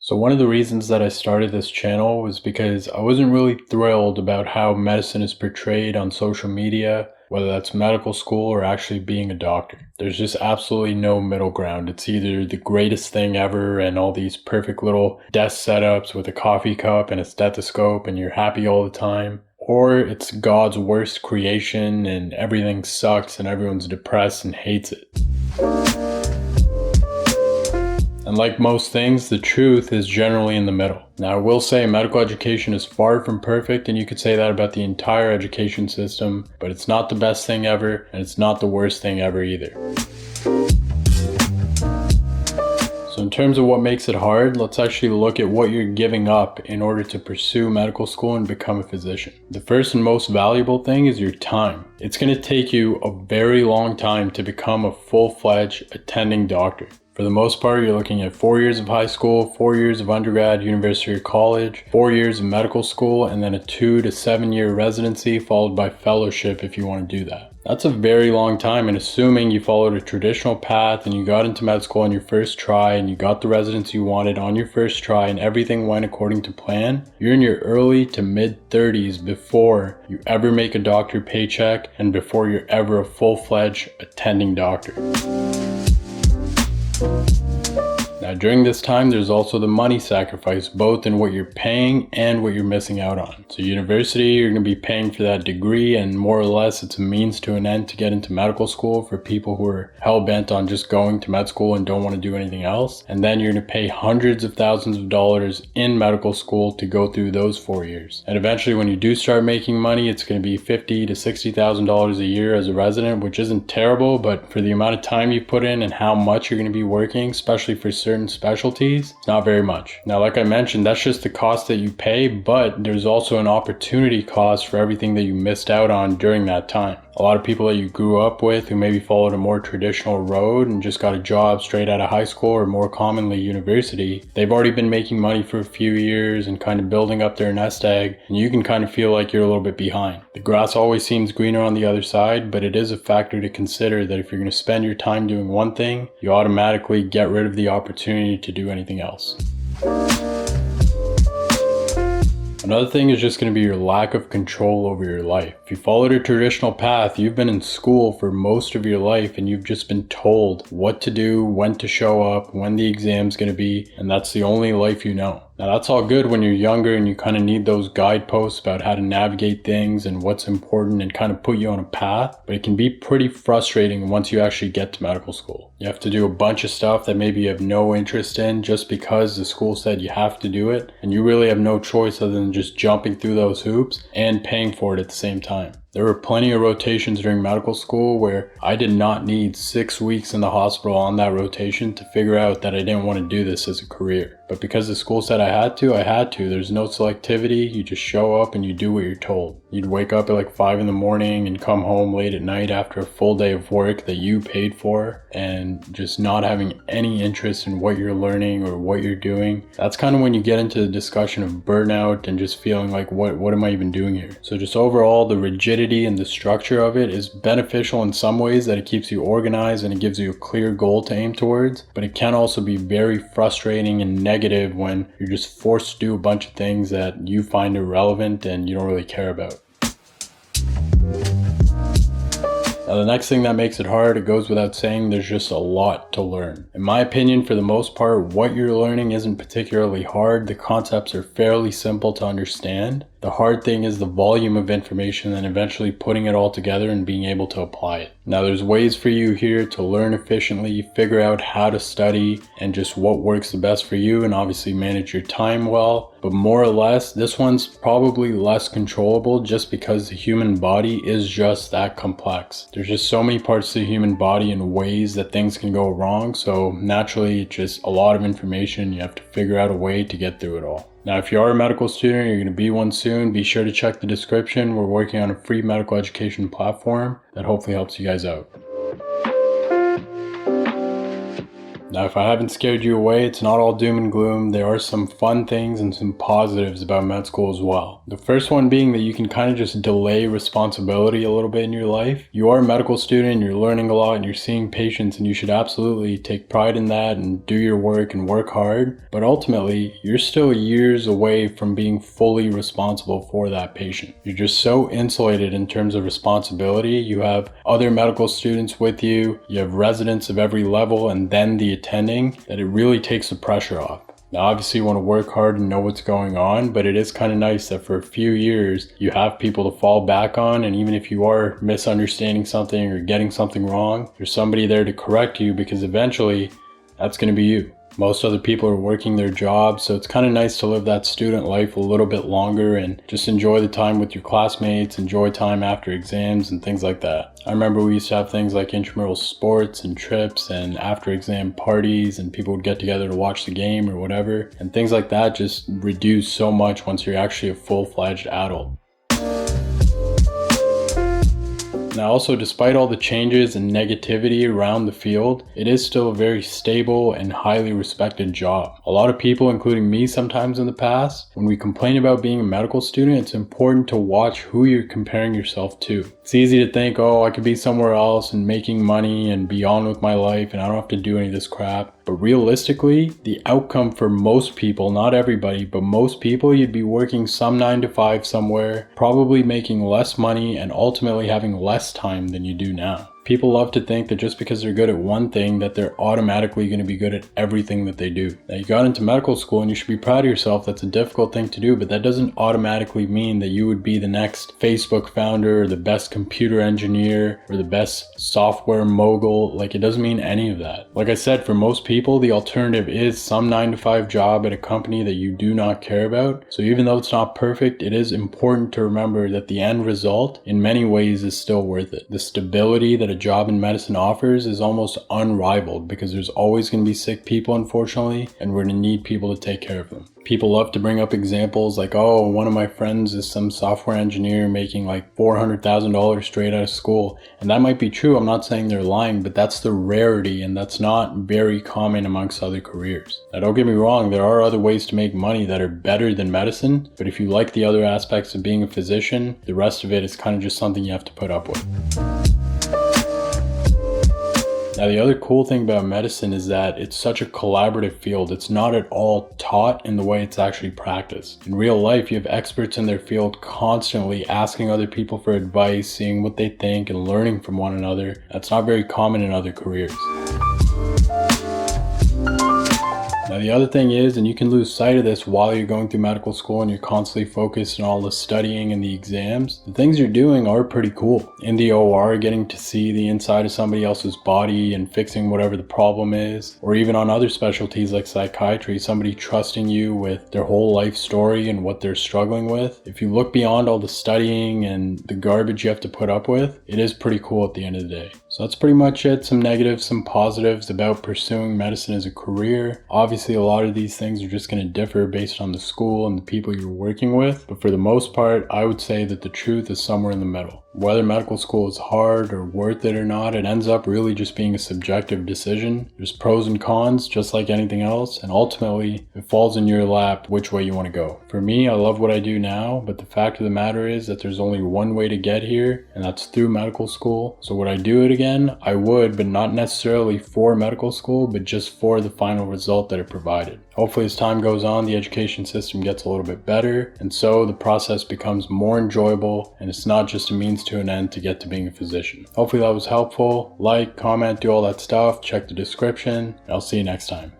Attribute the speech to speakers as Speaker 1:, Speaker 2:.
Speaker 1: So one of the reasons that I started this channel was because I wasn't really thrilled about how medicine is portrayed on social media, whether that's medical school or actually being a doctor. There's just absolutely no middle ground. It's either the greatest thing ever and all these perfect little desk setups with a coffee cup and a stethoscope and you're happy all the time, or it's God's worst creation and everything sucks and everyone's depressed and hates it. And like most things, the truth is generally in the middle. Now, I will say medical education is far from perfect, and you could say that about the entire education system, but it's not the best thing ever, and it's not the worst thing ever either. So in terms of what makes it hard, let's actually look at what you're giving up in order to pursue medical school and become a physician. The first and most valuable thing is your time. It's going to take you a very long time to become a full-fledged attending doctor. For the most part, you're looking at 4 years of high school, 4 years of undergrad, university or college, 4 years of medical school, and then a 2 to 7 year residency followed by fellowship if you want to do that. That's a very long time, and assuming you followed a traditional path and you got into med school on your first try and you got the residency you wanted on your first try and everything went according to plan, you're in your early to mid 30s before you ever make a doctor paycheck and before you're ever a full-fledged attending doctor. Now during this time, there's also the money sacrifice, both in what you're paying and what you're missing out on. So university, you're going to be paying for that degree, and more or less it's a means to an end to get into medical school for people who are hell-bent on just going to med school and don't want to do anything else. And then you're going to pay hundreds of thousands of dollars in medical school to go through those 4 years. And eventually when you do start making money, it's going to be $50,000 to $60,000 a year as a resident, which isn't terrible, but for the amount of time you put in and how much you're going to be working, especially for certain specialties, it's not very much. Now, like I mentioned, that's just the cost that you pay, but there's also an opportunity cost for everything that you missed out on during that time. A lot of people that you grew up with who maybe followed a more traditional road and just got a job straight out of high school or more commonly university, they've already been making money for a few years and kind of building up their nest egg, and you can kind of feel like you're a little bit behind. The grass always seems greener on the other side, but it is a factor to consider that if you're going to spend your time doing one thing, you automatically get rid of the opportunity to do anything else. Another thing is just going to be your lack of control over your life. If you followed a traditional path, you've been in school for most of your life and you've just been told what to do, when to show up, when the exam's going to be, and that's the only life you know. Now that's all good when you're younger and you kind of need those guideposts about how to navigate things and what's important and kind of put you on a path, but it can be pretty frustrating once you actually get to medical school. You have to do a bunch of stuff that maybe you have no interest in just because the school said you have to do it, and you really have no choice other than just jumping through those hoops and paying for it at the same time. There were plenty of rotations during medical school where I did not need 6 weeks in the hospital on that rotation to figure out that I didn't want to do this as a career. But because the school said I had to, I had to. There's no selectivity. You just show up and you do what you're told. You'd wake up at like 5 in the morning and come home late at night after a full day of work that you paid for, and just not having any interest in what you're learning or what you're doing. That's kind of when you get into the discussion of burnout and just feeling like, what am I even doing here? So just overall, the rigidity and the structure of it is beneficial in some ways, that it keeps you organized and it gives you a clear goal to aim towards, but it can also be very frustrating and negative when you're just forced to do a bunch of things that you find irrelevant and you don't really care about. Now the next thing that makes it hard, it goes without saying, there's just a lot to learn. In my opinion, for the most part, what you're learning isn't particularly hard. The concepts are fairly simple to understand. The hard thing is the volume of information and eventually putting it all together and being able to apply it. Now there's ways for you here to learn efficiently, figure out how to study and just what works the best for you, and obviously manage your time well. But more or less, this one's probably less controllable just because the human body is just that complex. There's just so many parts to the human body and ways that things can go wrong. So naturally, it's just a lot of information. You have to figure out a way to get through it all. Now, if you are a medical student, you're going to be one soon, be sure to check the description. We're working on a free medical education platform that hopefully helps you guys out. Now, if I haven't scared you away, it's not all doom and gloom. There are some fun things and some positives about med school as well. The first one being that you can kind of just delay responsibility a little bit in your life. You are a medical student, you're learning a lot, and you're seeing patients, and you should absolutely take pride in that and do your work and work hard. But ultimately, you're still years away from being fully responsible for that patient. You're just so insulated in terms of responsibility. You have other medical students with you, you have residents of every level, and then the attending, that it really takes the pressure off. Now, obviously you want to work hard and know what's going on, but it is kind of nice that for a few years you have people to fall back on, and even if you are misunderstanding something or getting something wrong, there's somebody there to correct you, because eventually that's going to be you. Most other people are working their jobs, so it's kind of nice to live that student life a little bit longer and just enjoy the time with your classmates, enjoy time after exams and things like that. I remember we used to have things like intramural sports and trips and after exam parties, and people would get together to watch the game or whatever, and things like that just reduce so much once you're actually a full-fledged adult. Now also, despite all the changes and negativity around the field, it is still a very stable and highly respected job. A lot of people, including me sometimes in the past, when we complain about being a medical student, it's important to watch who you're comparing yourself to. It's easy to think, oh, I could be somewhere else and making money and be on with my life and I don't have to do any of this crap. But realistically, the outcome for most people, not everybody, but most people, you'd be working some 9 to 5 somewhere, probably making less money and ultimately having less time than you do now. People love to think that just because they're good at one thing that they're automatically going to be good at everything that they do. Now, you got into medical school and you should be proud of yourself. That's a difficult thing to do, but that doesn't automatically mean that you would be the next Facebook founder or the best computer engineer or the best software mogul. Like, it doesn't mean any of that. Like I said, for most people, the alternative is some 9 to 5 job at a company that you do not care about. So even though it's not perfect, it is important to remember that the end result in many ways is still worth it. The stability that a job in medicine offers is almost unrivaled, because there's always going to be sick people, unfortunately, and we're going to need people to take care of them. People love to bring up examples like, oh, one of my friends is some software engineer making like $400,000 straight out of school. And that might be true. I'm not saying they're lying, but that's the rarity, and that's not very common amongst other careers. Now, don't get me wrong, there are other ways to make money that are better than medicine, but if you like the other aspects of being a physician, the rest of it is kind of just something you have to put up with. Now, the other cool thing about medicine is that it's such a collaborative field. It's not at all taught in the way it's actually practiced. In real life, you have experts in their field constantly asking other people for advice, seeing what they think, and learning from one another. That's not very common in other careers. Now, the other thing is, and you can lose sight of this while you're going through medical school and you're constantly focused on all the studying and the exams, the things you're doing are pretty cool. In the OR, getting to see the inside of somebody else's body and fixing whatever the problem is, or even on other specialties like psychiatry, somebody trusting you with their whole life story and what they're struggling with. If you look beyond all the studying and the garbage you have to put up with, it is pretty cool at the end of the day. So that's pretty much it. Some negatives, some positives about pursuing medicine as a career. Obviously, a lot of these things are just going to differ based on the school and the people you're working with. But for the most part, I would say that the truth is somewhere in the middle. Whether medical school is hard or worth it or not, it ends up really just being a subjective decision. There's pros and cons, just like anything else, and ultimately, it falls in your lap which way you want to go. For me, I love what I do now, but the fact of the matter is that there's only one way to get here, and that's through medical school. So would I do it again? I would, but not necessarily for medical school, but just for the final result that it provided. Hopefully, as time goes on, the education system gets a little bit better, and so the process becomes more enjoyable, and it's not just a means to an end to get to being a physician. Hopefully that was helpful. Like, comment, do all that stuff. Check the description. I'll see you next time.